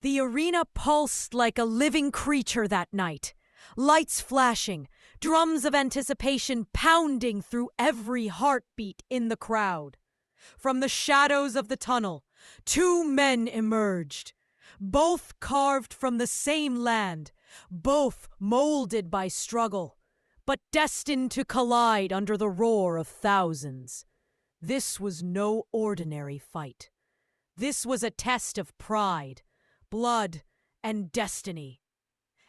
The arena pulsed like a living creature that night. Lights flashing, drums of anticipation pounding through every heartbeat in the crowd. From the shadows of the tunnel, two men emerged. Both carved from the same land, both molded by struggle, but destined to collide under the roar of thousands. This was no ordinary fight. This was a test of pride, blood, and destiny.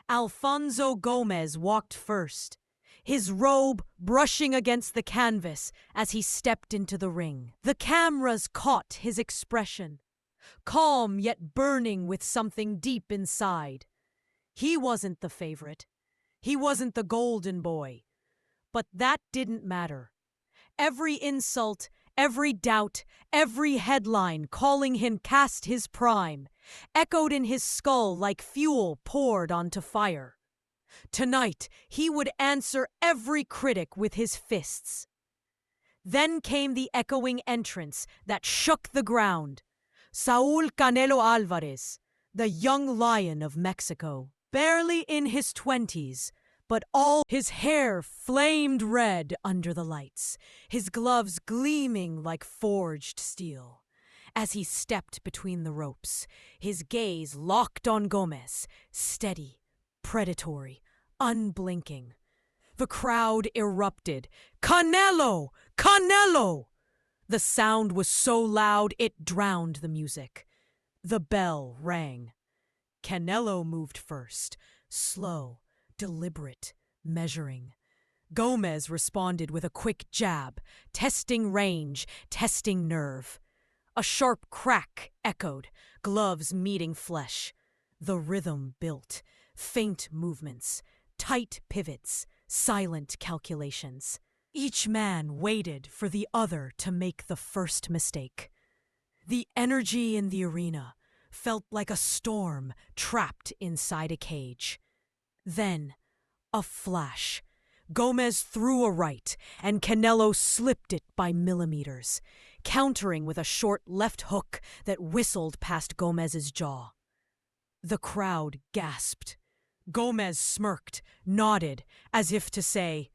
Alfonso Gomez walked first, his robe brushing against the canvas as he stepped into the ring. The cameras caught his expression, calm yet burning with something deep inside. He wasn't the favorite. He wasn't the golden boy. But that didn't matter. Every insult, every doubt, every headline calling him past his prime echoed in his skull like fuel poured onto fire. Tonight, he would answer every critic with his fists. Then came the echoing entrance that shook the ground. Saul Canelo Alvarez, the young lion of Mexico, barely in his 20s, but all his hair flamed red under the lights, his gloves gleaming like forged steel. As he stepped between the ropes, his gaze locked on Gomez, steady, predatory, unblinking. The crowd erupted. Canelo! Canelo! The sound was so loud it drowned the music. The bell rang. Canelo moved first, slow, deliberate, measuring. Gomez responded with a quick jab, testing range, testing nerve. A sharp crack echoed, gloves meeting flesh. The rhythm built, faint movements, tight pivots, silent calculations. Each man waited for the other to make the first mistake. The energy in the arena felt like a storm trapped inside a cage. Then, a flash. Gomez threw a right, and Canelo slipped it by millimeters, countering with a short left hook that whistled past Gomez's jaw. The crowd gasped. Gomez smirked, nodded, as if to say,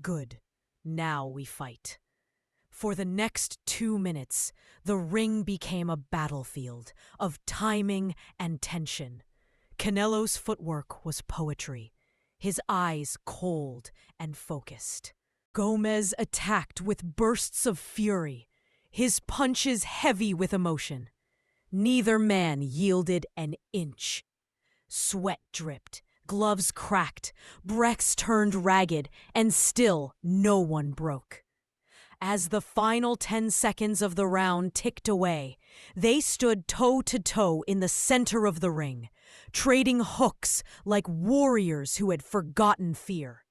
"Good, now we fight." For the next 2 minutes, the ring became a battlefield of timing and tension. Canelo's footwork was poetry, his eyes cold and focused. Gomez attacked with bursts of fury, his punches heavy with emotion. Neither man yielded an inch. Sweat dripped, gloves cracked, breaths turned ragged, and still no one broke. As the final 10 seconds of the round ticked away, they stood toe-to-toe in the center of the ring, trading hooks like warriors who had forgotten fear.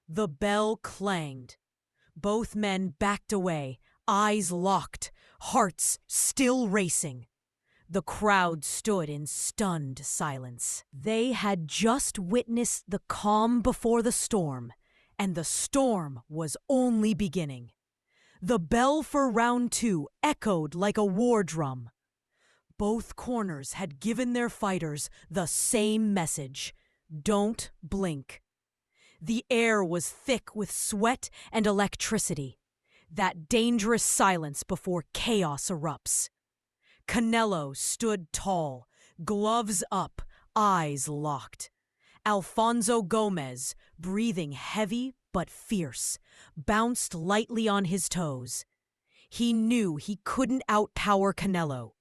The bell clanged. Both men backed away, eyes locked, hearts still racing. The crowd stood in stunned silence. They had just witnessed the calm before the storm, and the storm was only beginning. The bell for round 2 echoed like a war drum. Both corners had given their fighters the same message: don't blink. The air was thick with sweat and electricity, that dangerous silence before chaos erupts. Canelo stood tall, gloves up, eyes locked. Alfonso Gomez, breathing heavy but fierce, bounced lightly on his toes. He knew he couldn't outpower Canelo,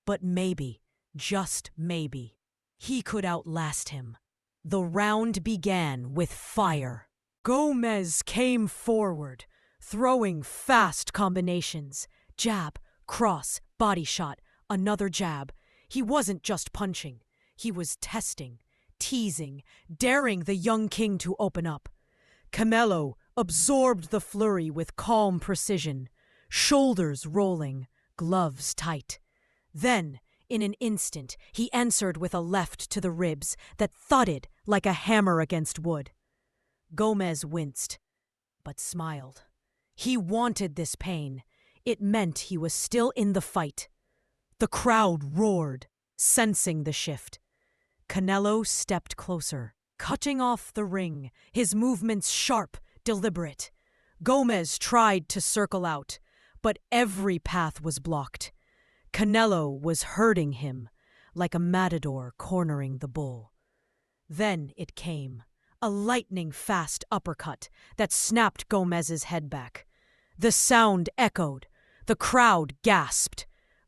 but maybe, just maybe, he could outlast him. The round began with fire. Gomez came forward, throwing fast combinations. Jab, cross, body shot, another jab. He wasn't just punching. He was testing, teasing, daring the young king to open up. Canelo absorbed the flurry with calm precision, shoulders rolling, gloves tight. Then, in an instant, he answered with a left to the ribs that thudded like a hammer against wood. Gomez winced, but smiled. He wanted this pain. It meant he was still in the fight. The crowd roared. Sensing the shift, Canelo stepped closer, cutting off the ring, his movements sharp, deliberate. Gomez tried to circle out, but every path was blocked. Canelo was herding him like a matador cornering the bull. Then it came, a lightning-fast uppercut that snapped Gomez's head back. The sound echoed. The crowd gasped.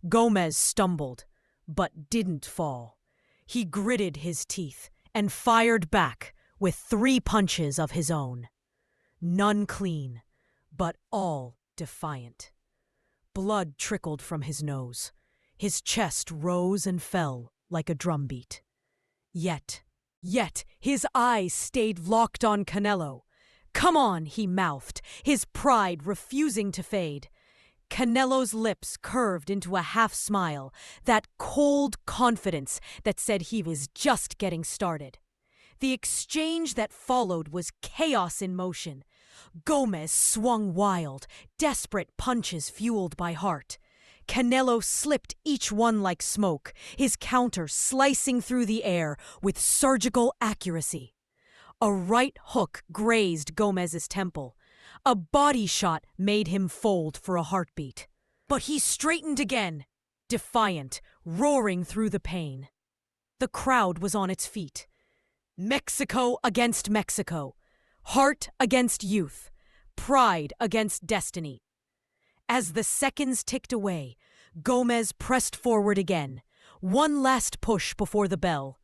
Gomez stumbled, but didn't fall. He gritted his teeth and fired back with 3 punches of his own. None clean, but all defiant. Blood trickled from his nose. His chest rose and fell like a drumbeat. Yet, his eyes stayed locked on Canelo. "Come on," he mouthed, his pride refusing to fade. Canelo's lips curved into a half-smile, that cold confidence that said he was just getting started. The exchange that followed was chaos in motion. Gomez swung wild, desperate punches fueled by heart. Canelo slipped each one like smoke, his counter slicing through the air with surgical accuracy. A right hook grazed Gomez's temple. A body shot made him fold for a heartbeat. But he straightened again, defiant, roaring through the pain. The crowd was on its feet. Mexico against Mexico. Heart against youth. Pride against destiny. As the seconds ticked away, Gomez pressed forward again. One last push before the bell.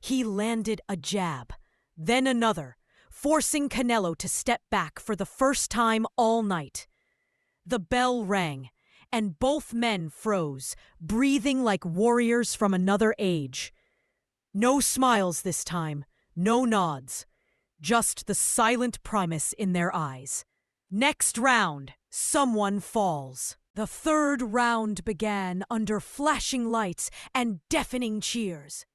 He landed a jab, then another, forcing Canelo to step back for the first time all night. The bell rang, and both men froze, breathing like warriors from another age. No smiles this time, no nods, just the silent promise in their eyes. Next round, someone falls. The third round began under flashing lights and deafening cheers.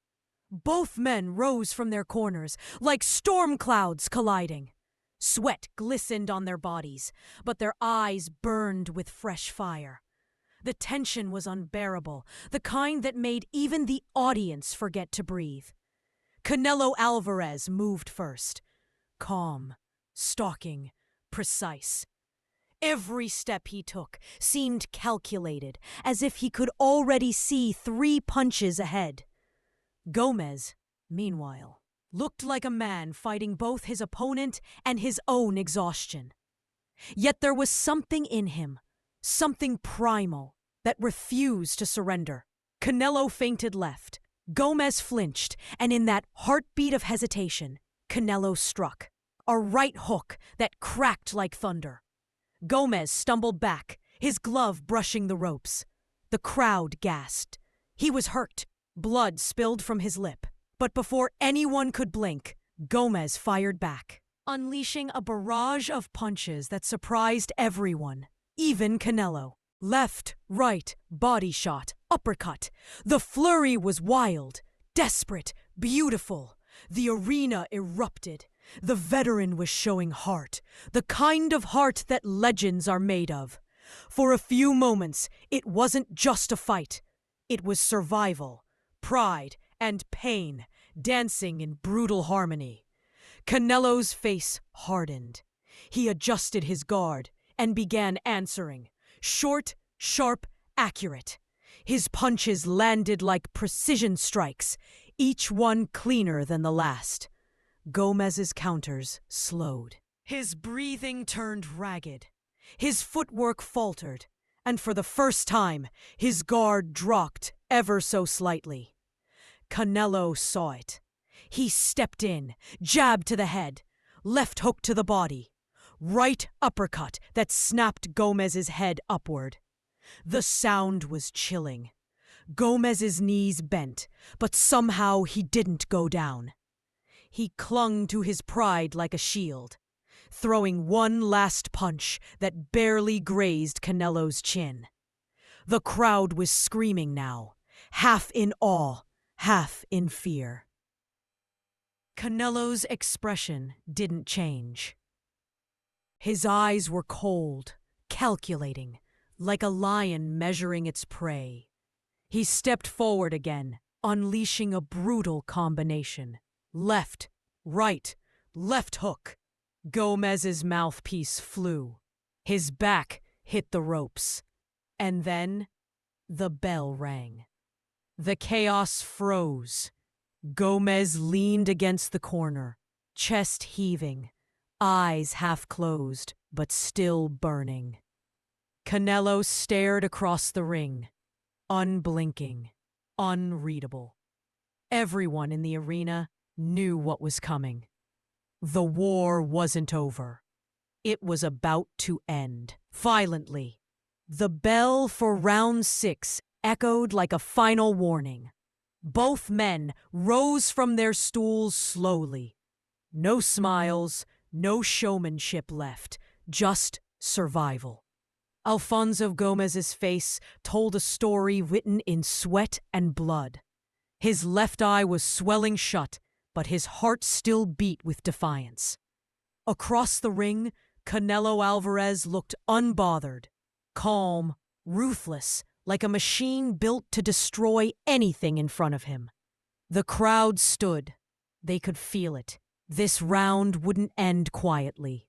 Both men rose from their corners like storm clouds colliding. Sweat glistened on their bodies, but their eyes burned with fresh fire. The tension was unbearable, the kind that made even the audience forget to breathe. Canelo Alvarez moved first. Calm, stalking, precise. Every step he took seemed calculated, as if he could already see 3 punches ahead. Gomez, meanwhile, looked like a man fighting both his opponent and his own exhaustion. Yet there was something in him, something primal, that refused to surrender. Canelo feinted left. Gomez flinched, and in that heartbeat of hesitation, Canelo struck. A right hook that cracked like thunder. Gomez stumbled back, his glove brushing the ropes. The crowd gasped. He was hurt. Blood spilled from his lip. But before anyone could blink, Gomez fired back, unleashing a barrage of punches that surprised everyone, even Canelo. Left, right, body shot, uppercut. The flurry was wild, desperate, beautiful. The arena erupted. The veteran was showing heart, the kind of heart that legends are made of. For a few moments, it wasn't just a fight. It was survival, pride, and pain dancing in brutal harmony. Canelo's face hardened. He adjusted his guard and began answering. Short, sharp, accurate. His punches landed like precision strikes, each one cleaner than the last. Gomez's counters slowed. His breathing turned ragged. His footwork faltered, and for the first time, his guard dropped ever so slightly. Canelo saw it. He stepped in, jab to the head, left hook to the body, right uppercut that snapped Gomez's head upward. The sound was chilling. Gomez's knees bent, but somehow he didn't go down. He clung to his pride like a shield, throwing one last punch that barely grazed Canelo's chin. The crowd was screaming now, half in awe, half in fear. Canelo's expression didn't change. His eyes were cold, calculating, like a lion measuring its prey. He stepped forward again, unleashing a brutal combination. Left, right, left hook. Gomez's mouthpiece flew. His back hit the ropes. And then the bell rang. The chaos froze. Gomez leaned against the corner, chest heaving, eyes half closed but still burning. Canelo stared across the ring, unblinking, unreadable. Everyone in the arena knew what was coming. The war wasn't over. It was about to end. Violently, the bell for round 6 echoed like a final warning. Both men rose from their stools slowly. No smiles, no showmanship left, just survival. Alfonso Gomez's face told a story written in sweat and blood. His left eye was swelling shut, but his heart still beat with defiance. Across the ring, Canelo Alvarez looked unbothered, calm, ruthless, like a machine built to destroy anything in front of him. The crowd stood. They could feel it. This round wouldn't end quietly.